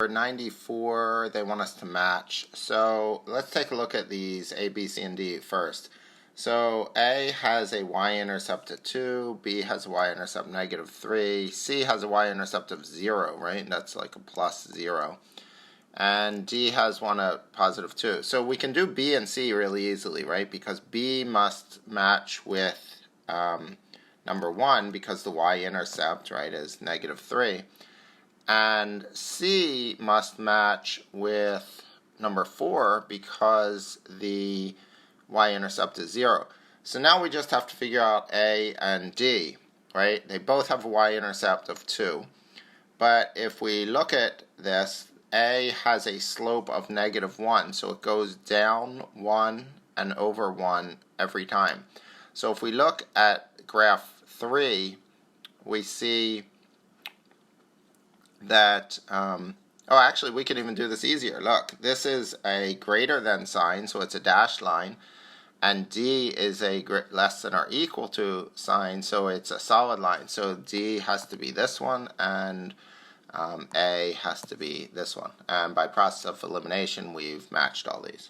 For 94, they want us to match. So let's take a look at these A, B, C, and D first. So A has a y-intercept of 2, B has a y-intercept of -3, C has a y-intercept of 0, right? That's like a plus 0. And D has one at +2. So we can do B and C really easily, right? Because B must match with number 1 because the y-intercept, right, is -3. And C must match with number 4 because the y-intercept is 0. So now we just have to figure out A and D, right? They both have a y-intercept of 2. But if we look at this, A has a slope of -1, so it goes down 1 and over 1 every time. So if we look at graph 3, we see that, actually we can even do this easier. Look, this is a greater than sign, so it's a dashed line, and D is a less than or equal to sign, so it's a solid line. So D has to be this one, and A has to be this one. And by process of elimination, we've matched all these.